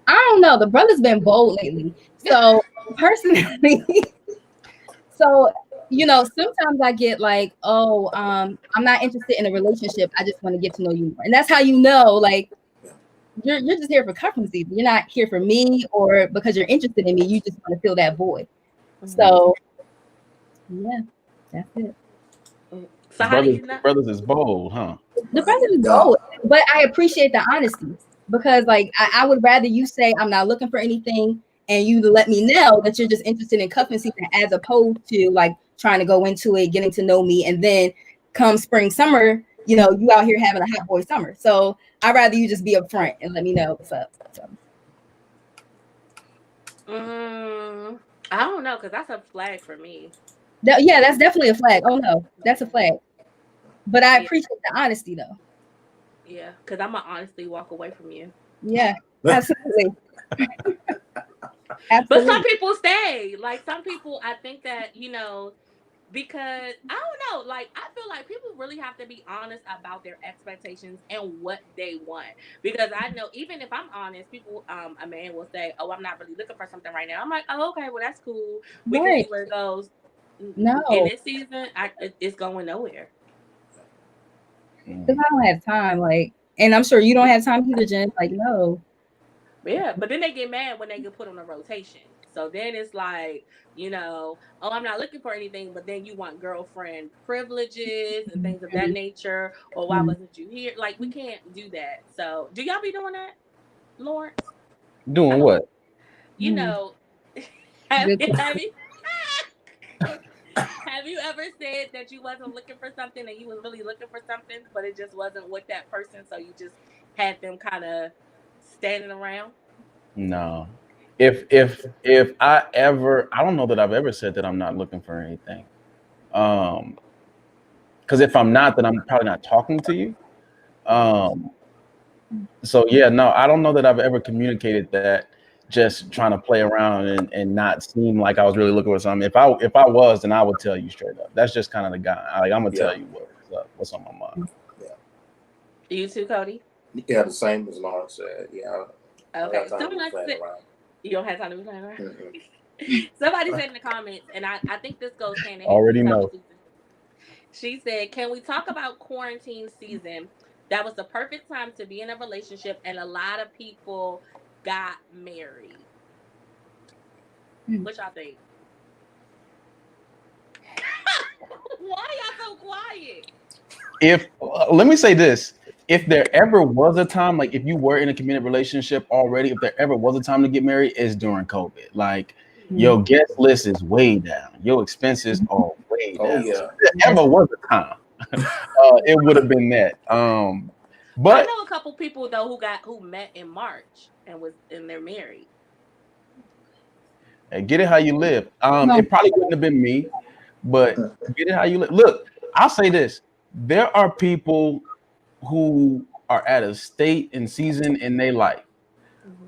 E: I don't know. The brother's been bold lately. So, personally, sometimes I get like, oh, I'm not interested in a relationship. I just want to get to know you more. And that's how like, you're just here for cuffing season. You're not here for me or because you're interested in me. You just want to fill that void. So, yeah, that's it.
B: So how do you know?
A: Brothers is bold, huh?
E: The brothers is bold, but I appreciate the honesty, because like I would rather you say I'm not looking for anything and you let me know that you're just interested in cuffing season, as opposed to like trying to go into it, getting to know me, and then come spring, summer, you out here having a hot boy summer. So I'd rather you just be upfront and let me know what's up. So.
B: I don't know, because that's a flag for me.
E: Yeah, that's definitely a flag. Oh no, that's a flag. But I appreciate the honesty though.
B: Yeah, because I'm gonna honestly walk away from you.
E: Yeah, absolutely.
B: Absolutely. But some people stay. Like some people, I think that, because I don't know, like I feel like people really have to be honest about their expectations and what they want. Because I know even if I'm honest, people, a man will say, "Oh, I'm not really looking for something right now." I'm like, "Oh, okay, well that's cool. We can see where it goes."
E: No,
B: in this season, it's going nowhere.
E: Because I don't have time, like, and I'm sure you don't have time either, Jen. Like, no.
B: Yeah, but then they get mad when they get put on a rotation. So then it's like, oh, I'm not looking for anything, but then you want girlfriend privileges and things of that nature, or why wasn't you here? Like, we can't do that. So, do y'all be doing that, Lawrence?
A: Doing what?
B: Have you ever said that you wasn't looking for something and you was really looking for something, but it just wasn't with that person, so you just had them kind of standing around?
A: No. If I don't know that I've ever said that I'm not looking for anything. Because if I'm not, then I'm probably not talking to you. So yeah, no, I don't know that I've ever communicated that, just trying to play around and not seem like I was really looking for something. If I was, then I would tell you straight up. That's just kind of the guy. Like, I'm gonna tell you what's on my mind.
B: Yeah. You too, Cody?
D: Yeah, the same as Lawrence said. Yeah.
B: Okay. Someone said you don't have time to be playing around. Somebody said in the comments, and I think this goes hand in hand.
A: Already know.
B: She said, "Can we talk about quarantine season? That was the perfect time to be in a relationship, and a lot of people got married." What y'all think? Why y'all so quiet?
A: Let me say this. If there ever was a time, like if you were in a committed relationship already, if there ever was a time to get married, it's during COVID. Like, your guest list is way down. Your expenses are way down.
D: Oh, yeah.
A: So if there ever was a time, it would have been that. But
B: I know a couple people though who met in March and they're married.
A: Hey, get it how you live. It probably wouldn't have been me, but get it how you live. Look, I'll say this. There are people who are at a state and season in their life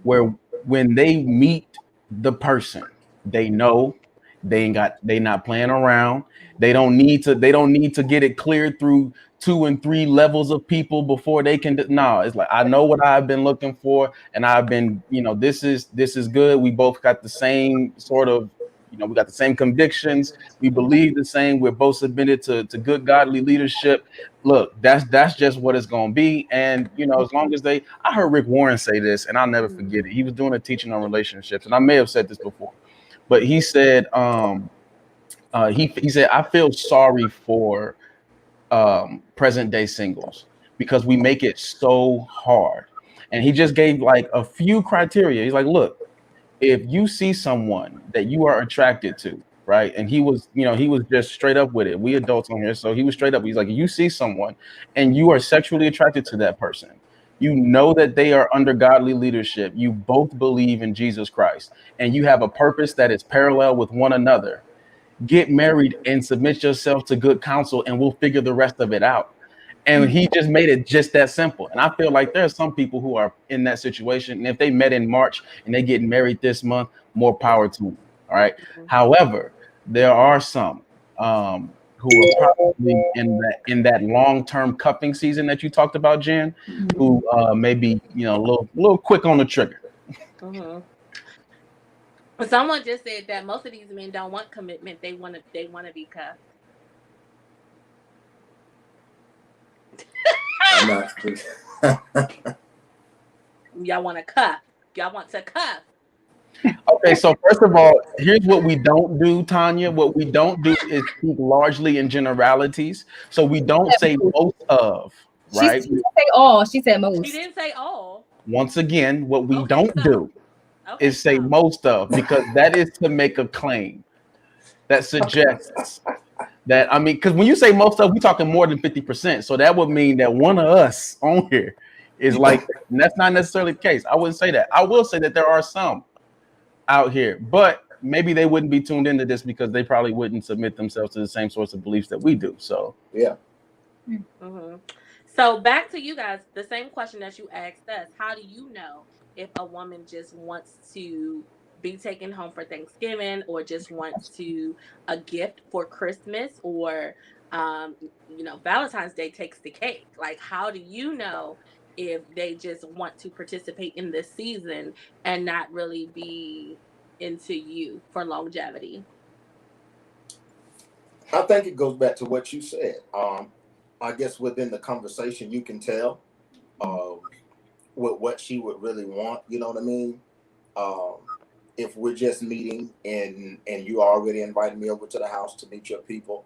A: where when they meet the person, they know they not playing around. They don't need to get it cleared through 2 and 3 levels of people before they can. It's like, I know what I've been looking for, and I've been, this is good. We both got the same sort of, we got the same convictions. We believe the same. We're both submitted to good godly leadership. Look, that's just what it's gonna be. And as long as I heard Rick Warren say this, and I'll never forget it. He was doing a teaching on relationships, and I may have said this before, but he said, he said, I feel sorry for present day singles because we make it so hard. And he just gave like a few criteria. He's like, look, if you see someone that you are attracted to, right? And he was, he was just straight up with it. We adults on here, so he was straight up. He's like, if you see someone and you are sexually attracted to that person, you know that they are under godly leadership, you both believe in Jesus Christ, and you have a purpose that is parallel with one another, get married and submit yourself to good counsel, and we'll figure the rest of it out. And he just made it just that simple. And I feel like there are some people who are in that situation. And if they met in March and they get married this month, more power to them. All right. However, there are some who are probably in that long-term cuffing season that you talked about, Jen, who may be, a little quick on the trigger.
B: Someone just said that most of these men don't want commitment. They want to be cuffed. Y'all want to cuff. Y'all want to cuff.
A: Okay, so first of all, here's what we don't do, Tanya. What we don't do is speak largely in generalities. So we don't say most of, right?
E: She didn't say all. She said most.
B: She didn't say all.
A: Once again, what we don't do is say most of, because that is to make a claim that suggests that, I mean, because when you say most of, we're talking more than 50%. So that would mean that one of us on here is like, and that's not necessarily the case. I wouldn't say that. I will say that there are some out here, but maybe they wouldn't be tuned into this because they probably wouldn't submit themselves to the same sorts of beliefs that we do. So,
D: yeah.
B: So back to you guys, the same question that you asked us. How do you know if a woman just wants to be taken home for Thanksgiving, or just wants to a gift for Christmas, or Valentine's Day takes the cake? Like, how do you know if they just want to participate in this season and not really be into you for longevity?
D: I think it goes back to what you said. I guess within the conversation you can tell what she would really want. You know what I mean? If we're just meeting and you already invited me over to the house to meet your people,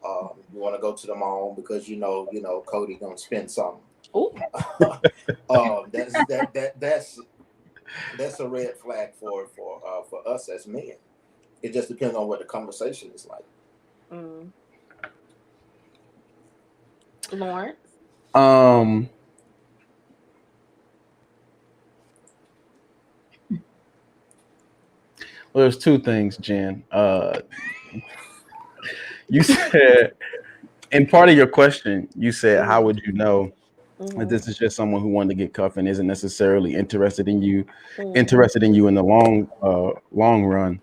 D: you want to go to the mall because you know Cody gonna spend something. That's a red flag for us as men. It just depends on what the conversation is like.
B: Lawrence?
A: Well, there's two things, Jen. You said, in part of your question, you said, how would you know that this is just someone who wanted to get cuffed and isn't necessarily interested in you in the long run?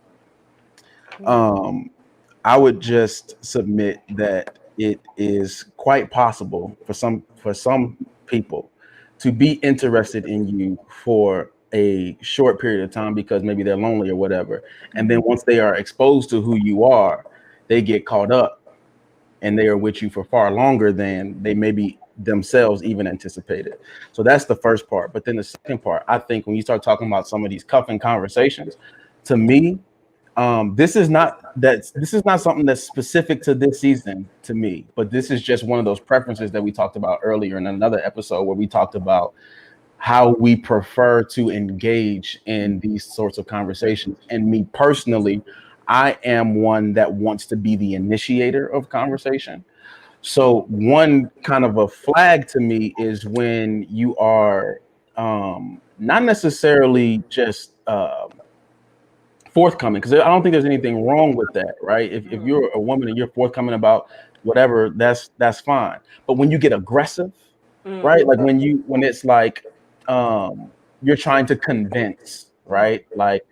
A: I would just submit that it is quite possible for some people to be interested in you for a short period of time because maybe they're lonely or whatever. And then once they are exposed to who you are, they get caught up and they are with you for far longer than they maybe themselves even anticipated. So that's the first part. But then the second part, I think when you start talking about some of these cuffing conversations, to me, this is not something that's specific to this season to me, but this is just one of those preferences that we talked about earlier in another episode where we talked about how we prefer to engage in these sorts of conversations. And me personally, I am one that wants to be the initiator of conversation. So one kind of a flag to me is when you are not necessarily just forthcoming, because I don't think there's anything wrong with that, right? If you're a woman and you're forthcoming about whatever, that's fine. But when you get aggressive, right? Like when it's like you're trying to convince, right? Like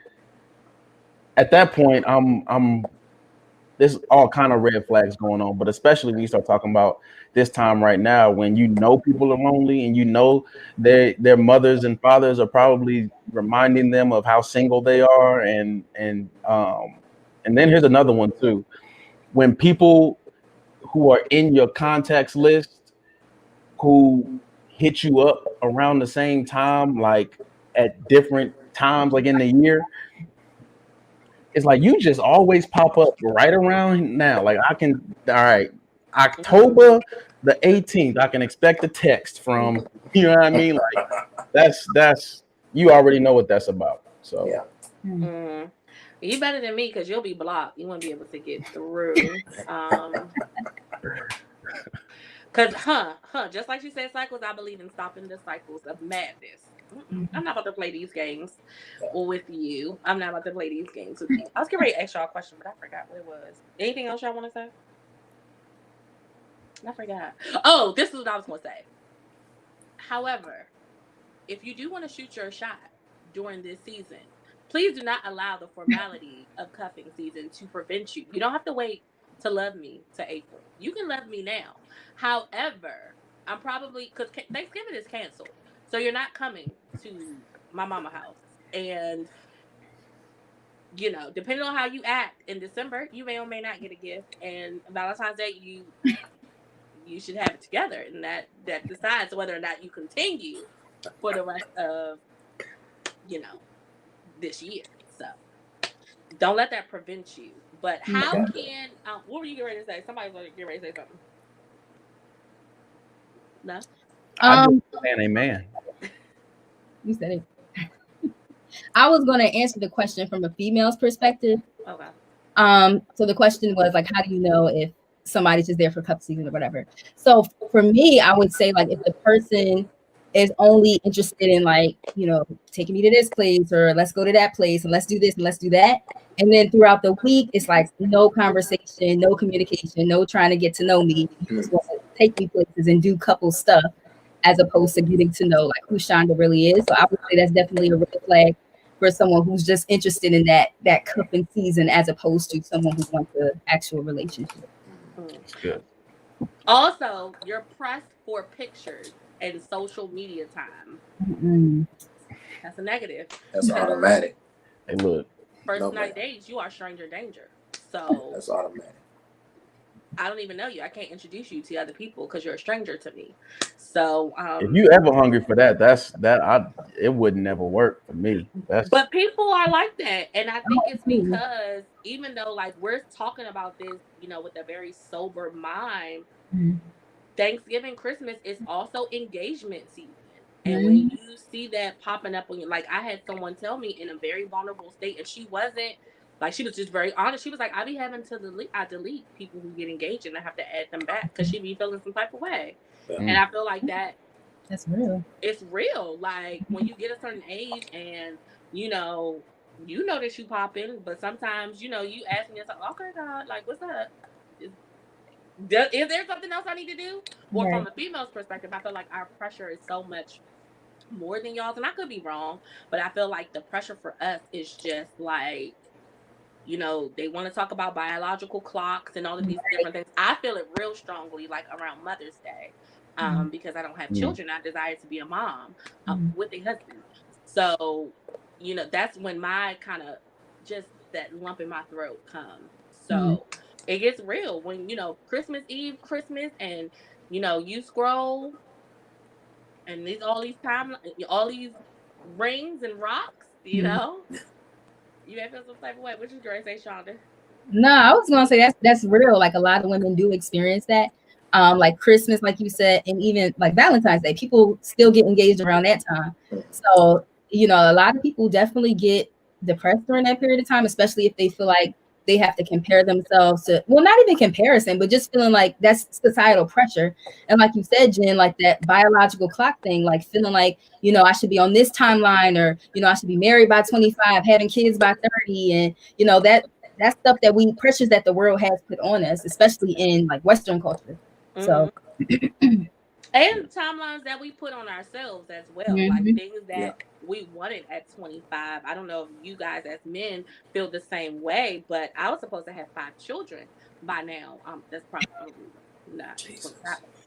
A: at that point, there's all kind of red flags going on, but especially when you start talking about this time right now, when you know people are lonely and you know their mothers and fathers are probably reminding them of how single they are, and then here's another one too, when people who are in your contacts list who hit you up around the same time, like at different times, like in the year. It's like you just always pop up right around now. Like all right, October the 18th, I can expect a text from, you know what I mean? Like that's you already know what that's about. So
D: Yeah.
B: You better than me because you'll be blocked. You won't be able to get through. Cause just like she said, cycles. I believe in stopping the cycles of madness. I'm not about to play these games with you. I'm not about to play these games with you. I was getting ready to ask y'all a question, but I forgot what it was. Anything else y'all want to say? I forgot. Oh, this is what I was going to say. However, if you do want to shoot your shot during this season, please do not allow the formality of cuffing season to prevent you. You don't have to wait to love me to April. You can love me now. However, I'm probably, because Thanksgiving is canceled. So you're not coming to my mama house. And, depending on how you act in December, you may or may not get a gift. And Valentine's Day, you should have it together. And that decides whether or not you continue for the rest of, this year. So don't let that prevent you. But how can what were you getting ready to say? Somebody's going to get ready to say something. No?
A: I just saying amen.
E: You said it. I was going to answer the question from a female's perspective.
B: Okay.
E: So the question was like, how do you know if somebody's just there for cup season or whatever? So for me, I would say like if the person is only interested in like, taking me to this place or let's go to that place and let's do this and let's do that. And then throughout the week, it's like no conversation, no communication, no trying to get to know me. You just want to take me places and do couple stuff as opposed to getting to know like who Shonda really is. So I would say that's definitely a red flag for someone who's just interested in that cuffing season as opposed to someone who wants an actual relationship.
A: That's good.
B: Also, you're pressed for pictures and social media time. That's a negative.
D: That's automatic.
A: Hey, look.
B: First night dates, you are stranger danger. So
D: that's automatic.
B: I don't even know you. I can't introduce you to other people because you're a stranger to me. So
A: if you ever hungry for that, it would never work for me.
B: But people are like that, and I think it's because even though like we're talking about this, with a very sober mind, Thanksgiving, Christmas is also engagement season. And when you see that popping up on you, like I had someone tell me in a very vulnerable state, and she wasn't like, she was just very honest. She was like, I be having to delete people who get engaged and I have to add them back because she be feeling some type of way. And I feel like
E: that's real.
B: It's real. Like when you get a certain age and you know that you popping, but sometimes, you asking yourself, okay, God, like what's up? Is there something else I need to do? Or from a female's perspective, I feel like our pressure is so much more than y'all's, and I could be wrong, but I feel like the pressure for us is just like, they want to talk about biological clocks and all of these different things. I feel it real strongly, like around Mother's Day, because I don't have children. I desire to be a mom with a husband. So, that's when my kind of just that lump in my throat comes. So it gets real when, Christmas Eve, Christmas, and, you scroll and all these rings and rocks, You may feel some type of way. What you going to say, Shonda?
E: No, I was gonna say that's real. Like a lot of women do experience that. Like Christmas, like you said, and even like Valentine's Day, people still get engaged around that time. So, a lot of people definitely get depressed during that period of time, especially if they feel like they have to compare themselves to, well, not even comparison, but just feeling like that's societal pressure. And like you said, Jen, like that biological clock thing, like feeling like, I should be on this timeline, or, I should be married by 25, having kids by 30. And, that's stuff that pressures that the world has put on us, especially in like Western culture. So,
B: and timelines that we put on ourselves as well, like things that we wanted at 25. I don't know if you guys as men feel the same way, but I was supposed to have 5 children by now. That's probably not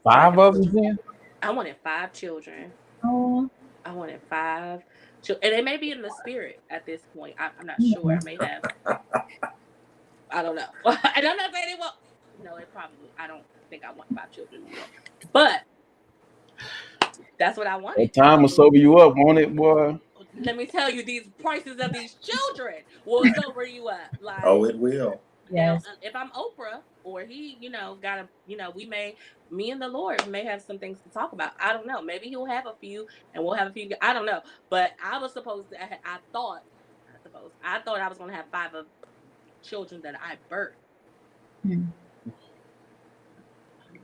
A: 5 of them.
B: I wanted 5 children. I wanted 5 children, and it may be in the spirit at this point. I'm not sure. I may have. I don't know. And I'm not saying it will. No, it probably. I don't think I want 5 children anymore. But that's what I wanted.
A: That time will sober you up, won't it, boy?
B: Let me tell you, these prices of these children will sober you up. Like,
D: oh, it will.
B: Now,
E: Yes.
B: if I'm Oprah or he, got a, me and the Lord may have some things to talk about. I don't know. Maybe he'll have a few and we'll have a few. I don't know. But I was supposed to, I thought I was going to have 5 of children that I birthed.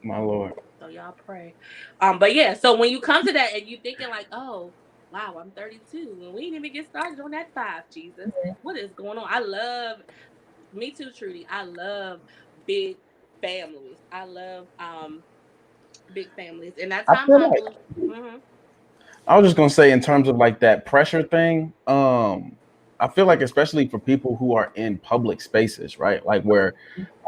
A: My Lord.
B: So y'all pray. But yeah, so when you come to that and you thinking like, oh, wow, I'm 32 and we didn't even get started on that 5, Jesus. What is going on? I love, me too, Trudy. I love big families. I love big families. And that
A: I
B: time
A: feel like
B: hunger. Mm-hmm.
A: I was just gonna say in terms of like that pressure thing, I feel like especially for people who are in public spaces, right? Like where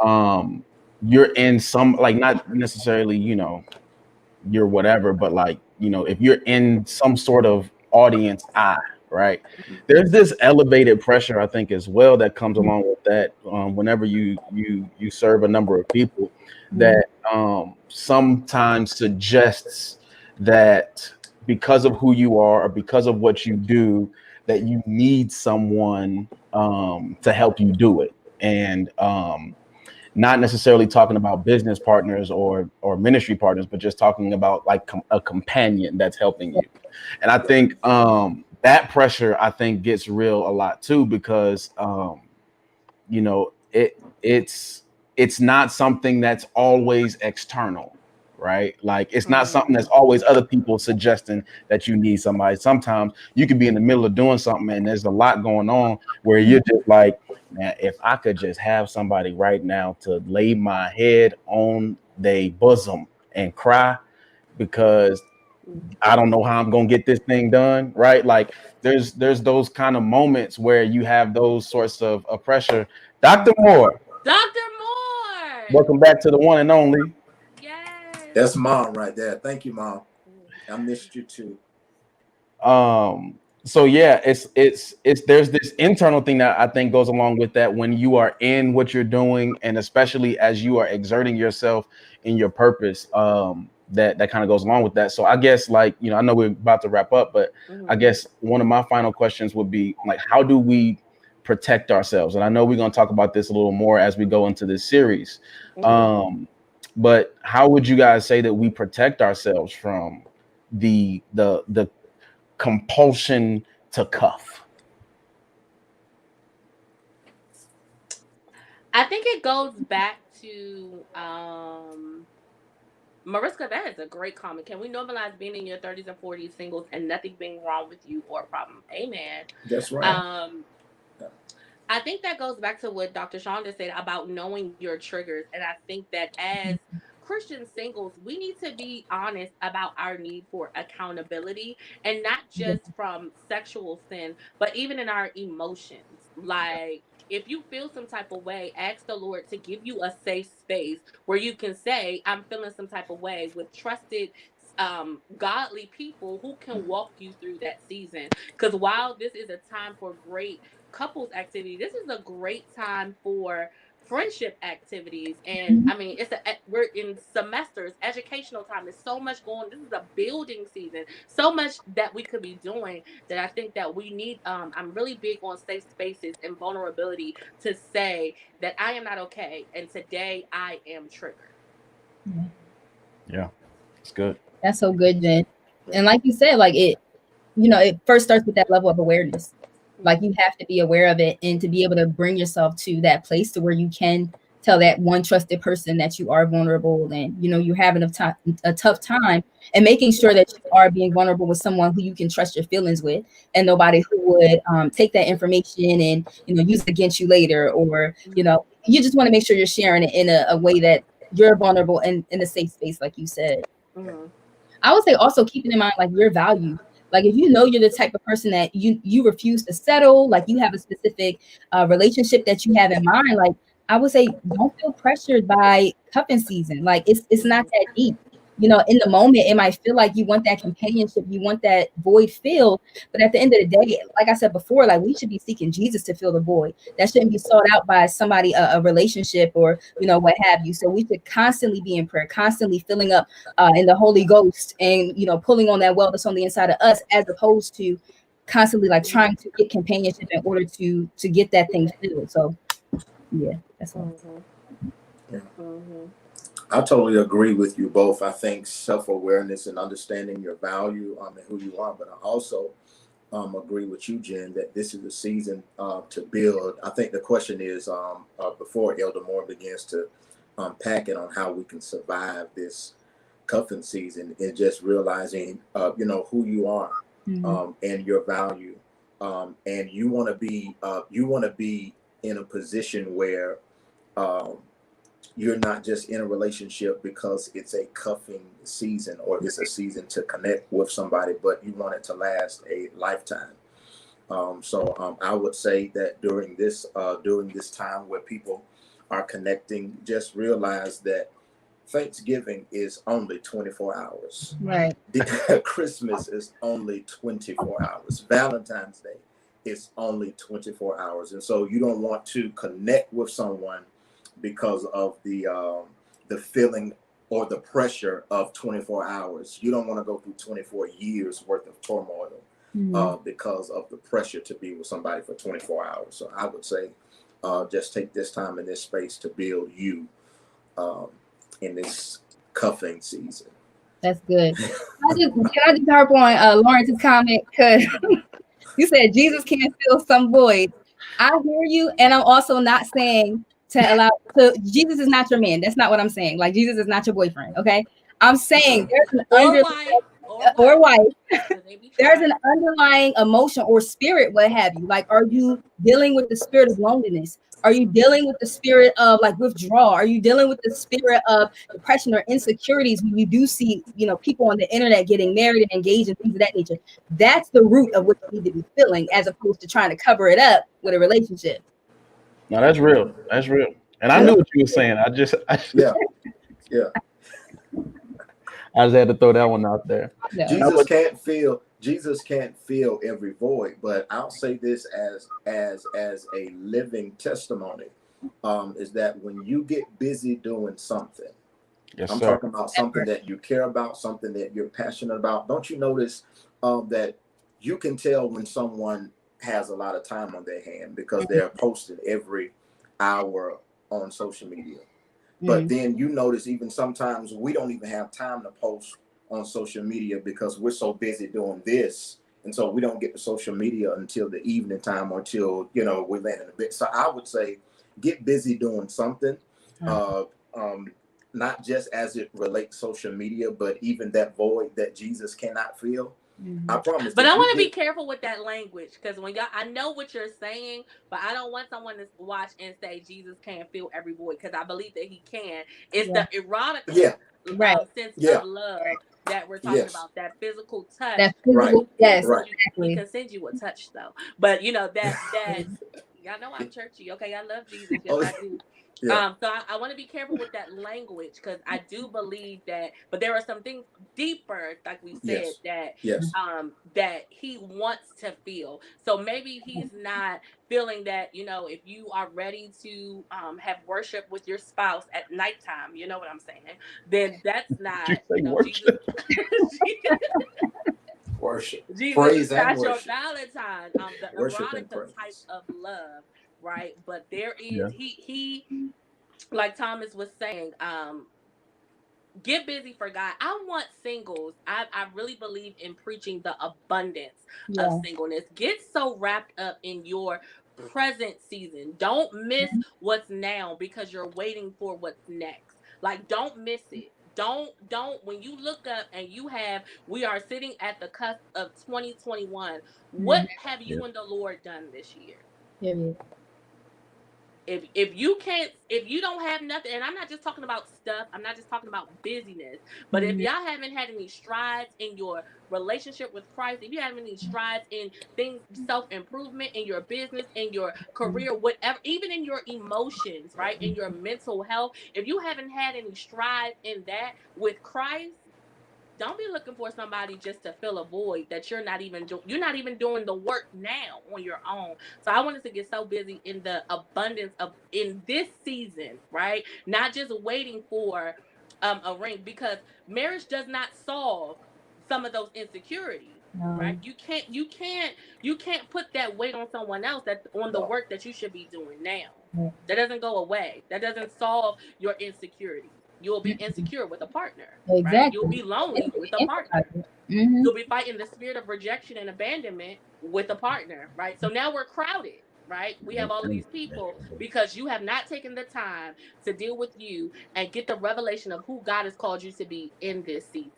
A: um you're in some like not necessarily, you're whatever, but like, if you're in some sort of audience eye, right? There's this elevated pressure, I think, as well that comes along with that. Whenever you serve a number of people, that sometimes suggests that because of who you are or because of what you do, that you need someone to help you do it. And not necessarily talking about business partners or ministry partners, but just talking about like a companion that's helping you. And I think that pressure, I think, gets real a lot too, because it's not something that's always external, right? Like it's not something that's always other people suggesting that you need somebody. Sometimes you could be in the middle of doing something and there's a lot going on where you're just like, man, if I could just have somebody right now to lay my head on their bosom and cry because I don't know how I'm gonna get this thing done, right? Like there's those kind of moments where you have those sorts of pressure. Dr. Moore.
B: Dr. Moore.
A: Welcome back to the one and only.
B: Yes.
D: That's Mom right there. Thank you, Mom. I missed you too.
A: So yeah, it's there's this internal thing that I think goes along with that when you are in what you're doing, and especially as you are exerting yourself in your purpose, that kind of goes along with that. So I guess like, I know we're about to wrap up, but I guess one of my final questions would be like, how do we protect ourselves? And I know we're going to talk about this a little more as we go into this series. But how would you guys say that we protect ourselves from the compulsion to cuff?
B: I think it goes back to Mariska, that is a great comment. Can we normalize being in your 30s and 40s singles and nothing being wrong with you or a problem? Amen.
D: That's right.
B: I think that goes back to what Dr. Shonda said about knowing your triggers. And I think that as Christian singles, we need to be honest about our need for accountability, and not just from sexual sin, but even in our emotions. Like, if you feel some type of way, ask the Lord to give you a safe space where you can say, I'm feeling some type of way, with trusted godly people who can walk you through that season. Because while this is a time for great couples activity, this is a great time for friendship activities. And I mean, we're in semesters, educational time. There's so much going. This is a building season. So much that we could be doing, that I think that we need. I'm really big on safe spaces and vulnerability to say that I am not okay, and today I am triggered.
A: Yeah, it's good.
E: That's so good, Jen. And like you said, like it first starts with that level of awareness. Like you have to be aware of it, and to be able to bring yourself to that place to where you can tell that one trusted person that you are vulnerable, and you're having a tough time, and making sure that you are being vulnerable with someone who you can trust your feelings with, and nobody who would take that information and use it against you later, or you just want to make sure you're sharing it in a way that you're vulnerable and in a safe space, like you said. I would say also keeping in mind like your values. Like if you're the type of person that you refuse to settle, like you have a specific relationship that you have in mind, like I would say don't feel pressured by cuffing season. Like it's not that deep. In the moment, it might feel like you want that companionship, you want that void filled. But at the end of the day, like I said before, like we should be seeking Jesus to fill the void. That shouldn't be sought out by somebody, a relationship or, what have you. So we should constantly be in prayer, constantly filling up in the Holy Ghost, and, pulling on that well that's on the inside of us, as opposed to constantly like trying to get companionship in order to get that thing filled. So Yeah, that's all.
D: Yeah. I totally agree with you both. I think self-awareness and understanding your value and who you are, but I also agree with you, Jen, that this is a season to build. I think the question is before Elder Moore begins to unpack it on how we can survive this cuffing season, is just realizing, who you are and your value, and you want to be in a position where you're not just in a relationship because it's a cuffing season or it's a season to connect with somebody, but you want it to last a lifetime. So I would say that during this time where people are connecting, just realize that Thanksgiving is only 24 hours.
E: Right.
D: Christmas is only 24 hours. Valentine's Day is only 24 hours. And so you don't want to connect with someone because of the feeling or the pressure of 24 hours. You don't want to go through 24 years worth of turmoil because of the pressure to be with somebody for 24 hours. So I would say just take this time in this space to build you in this cuffing season.
E: That's good. Can I just harp on Lawrence's comment? Because you said Jesus can't fill some void. I hear you, and I'm also not saying Jesus is not your man. That's not what I'm saying. Like, Jesus is not your boyfriend. Okay, I'm saying there's an or wife. There's an underlying emotion or spirit, what have you. Like, are you dealing with the spirit of loneliness? Are you dealing with the spirit of like withdrawal? Are you dealing with the spirit of depression or insecurities when you do see, people on the internet getting married and engaged and things of that nature? That's the root of what you need to be feeling, as opposed to trying to cover it up with a relationship.
A: No, that's real. That's real. And I knew what you were saying. I just
D: yeah.
A: I just had to throw that one out there.
E: No.
D: Jesus can't fill every void, but I'll say this as a living testimony, is that when you get busy doing something, I'm talking about something that you care about, something that you're passionate about. Don't you notice that you can tell when someone has a lot of time on their hand because they're posting every hour on social media? But then you notice even sometimes we don't even have time to post on social media because we're so busy doing this. And so we don't get to social media until the evening time or till, we're landing a bit. So I would say get busy doing something, not just as it relates social media, but even that void that Jesus cannot fill. I promise.
B: But I want to be careful with that language, because when I know what you're saying, but I don't want someone to watch and say Jesus can't fill every void, because I believe that he can. It's the erotic sense of love that we're talking about, that physical touch.
E: That physical, yes,
B: exactly. He can send you a touch though, but that y'all know I'm churchy. Okay, I love Jesus. Yes, I do. Yeah. So I want to be careful with that language, because I do believe that, but there are some things deeper, like we said, that he wants to feel. So maybe he's not feeling that, if you are ready to have worship with your spouse at nighttime, you know what I'm saying? Then that's not, Jesus.
D: Worship.
B: Jesus
D: praise
B: is not
D: and
B: your
D: worship.
B: Valentine. The erotica type of love, right? But there is he like Thomas was saying, get busy for God. I want singles. I really believe in preaching the abundance of singleness. Get so wrapped up in your present season. Don't miss what's now because you're waiting for what's next. Like, don't miss it. Don't when you look up and we are sitting at the cusp of 2021. What have you and the Lord done this year? If you don't have nothing, and I'm not just talking about stuff, I'm not just talking about busyness, but if y'all haven't had any strides in your relationship with Christ, if you haven't any strides in things, self-improvement in your business, in your career, whatever, even in your emotions, right, in your mental health, if you haven't had any strides in that with Christ, don't be looking for somebody just to fill a void that you're not even doing the work now on your own. So I want us to get so busy in the abundance of in this season, right? Not just waiting for a ring, because marriage does not solve some of those insecurities. Right? You can't put that weight on someone else, that on the work that you should be doing now. That doesn't go away. That doesn't solve your insecurity. You'll be insecure with a partner,
E: Exactly.
B: right? You'll be lonely with a partner. You'll be fighting the spirit of rejection and abandonment with a partner, right? So now we're crowded, right? We have all of these people because you have not taken the time to deal with you and get the revelation of who God has called you to be in this season.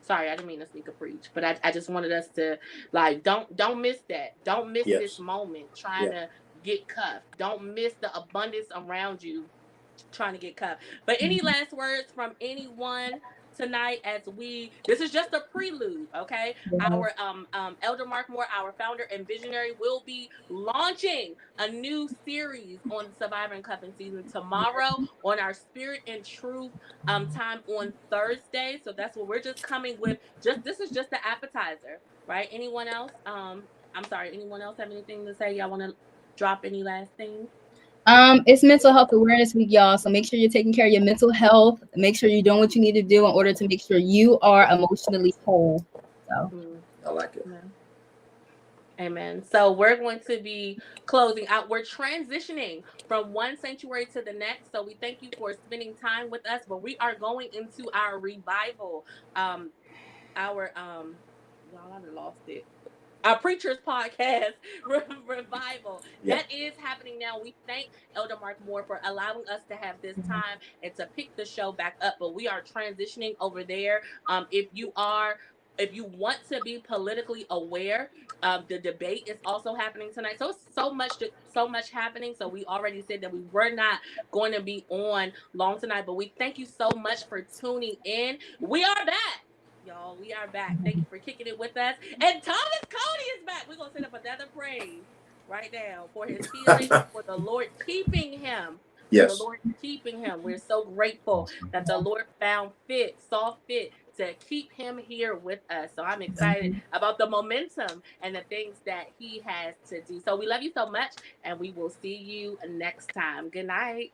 B: Sorry, I didn't mean to sneak a preach, but I just wanted us to like don't miss that. Don't miss this moment trying to get cuffed. Don't miss the abundance around you trying to get cuffed. But any last words from anyone tonight as this is just a prelude, okay? Our Elder Mark Moore, our founder and visionary, will be launching a new series on Survivor and Cuffing season tomorrow on our Spirit and Truth time on Thursday. So that's what we're just coming with. This is just the appetizer, right? Anyone else? Anyone else have anything to say? Y'all want to drop any last things?
E: It's Mental Health Awareness Week, y'all. So make sure you're taking care of your mental health. Make sure you're doing what you need to do in order to make sure you are emotionally whole. So
D: I like it.
B: Amen. So we're going to be closing out. We're transitioning from one sanctuary to the next. So we thank you for spending time with us. But we are going into our revival. Y'all, I've lost it. Our Preachers Podcast revival. That is happening now. We thank Elder Mark Moore for allowing us to have this time and to pick the show back up. But we are transitioning over there. If you want to be politically aware, the debate is also happening tonight. So so much happening. So we already said that we were not going to be on long tonight, but we thank you so much for tuning in. We are back. Y'all, we are back. Thank you for kicking it with us. And Thomas Cody is back. We're going to set up another praise right now for his healing, for the Lord keeping him. For the Lord keeping him. We're so grateful that the Lord saw fit to keep him here with us. So I'm excited about the momentum and the things that he has to do. So we love you so much, and we will see you next time. Good night.